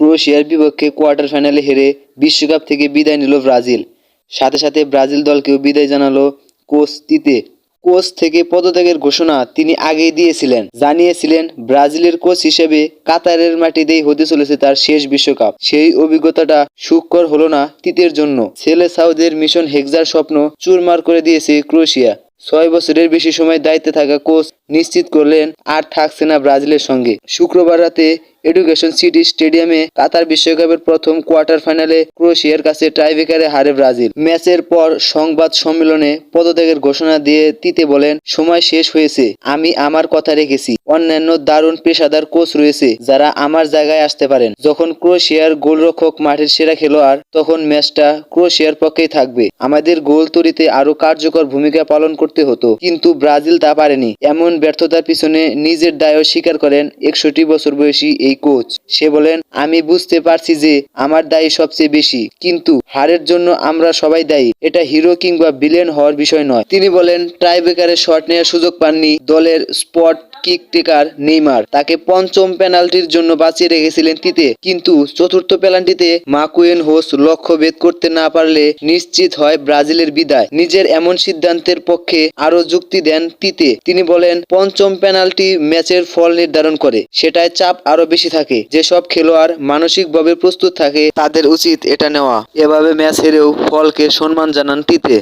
ক্রোয়েশিয়ার বিপক্ষে কোয়ার্টার ফাইনালে হেরে বিশ্বকাপ থেকে বিদায় নিল ব্রাজিল। সাথে সাথে ব্রাজিল দলকেও বিদায় জানালো কোচ তিতে। কোচ থেকে পদত্যাগের ঘোষণা তিনি আগেই দিয়েছিলেন, জানিয়েছিলেন ব্রাজিলের কোচ হিসেবে কাতারের মাটিতেই হতে চলেছে তার শেষ বিশ্বকাপ। সেই অভিজ্ঞতাটা সুখকর হলো না তিতের জন্য। ছেলে সাউদের মিশন হেক্সার স্বপ্ন চুরমার করে দিয়েছে ক্রোয়েশিয়া। 6 বছরের বেশি সময় দায়িত্বে থাকা কোচ নিশ্চিত করলেন আর থাকছে না ব্রাজিলের সঙ্গে। শুক্রবার রাতে এডুকেশন সিটি স্টেডিয়ামে কাতার বিশ্বকাপের প্রথম কোয়ার্টার ফাইনালে ক্রোয়েশিয়ার কাছে টাইব্রেকারে হারে ব্রাজিল। ম্যাচের পর সংবাদ সম্মেলনে পদত্যাগের ঘোষণা দিয়ে তিতে বলেন, সময় শেষ হয়েছে, আমি আমার কথা রেখেছি। অন্যান্য দারুণ পেশাদার কোচ রয়েছে যারা আমার জায়গায় আসতে পারেন। যখন ক্রোয়েশিয়ার গোলরক্ষক মাঠের সেরা খেলোয়াড়, তখন ম্যাচটা ক্রোয়েশিয়ার পক্ষেই থাকবে। আমাদের গোল তৈরিতে আরো কার্যকর ভূমিকা পালন করতে হতো, কিন্তু ব্রাজিল তা পারেনি। এমন ব্যর্থতার পিছনে নিজের দায়ও স্বীকার করেন 61 বছর বয়সী এই কোচ। সে বলেন, আমি বুঝতে পারছি যে আমার দায়ী সবচেয়ে বেশি, কিন্তু হারের জন্য আমরা সবাই দায়ী। এটা হিরো কিংবা ভিলেন হওয়ার বিষয় নয়। তিনি বলেন, টাইব্রেকারে শট নেওয়ার সুযোগ পাননি দলের স্পট কিক টেকার নেইমার। তাকে পঞ্চম পেনাল্টির জন্য বাঁচিয়ে রেখেছিলেন তিতে, কিন্তু চতুর্থ পেনাল্টিতে মাকুয়েন হোস লক্ষ্য ভেদ করতে না পারলে নিশ্চিত হয় ব্রাজিলের বিদায়। নিজের এমন সিদ্ধান্তের পক্ষে আরো যুক্তি দেন তিতে। তিনি বলেন, পঞ্চম পেনাল্টি ম্যাচের ফল নির্ধারণ করে, সেটায় চাপ আরো বেশি থাকে। যেসব খেলোয়াড় মানসিকভাবে প্রস্তুত থাকে তাদের উচিত এটা নেওয়া। এভাবে ম্যাচ হেরেও ফলকে সম্মান জানান তিতে।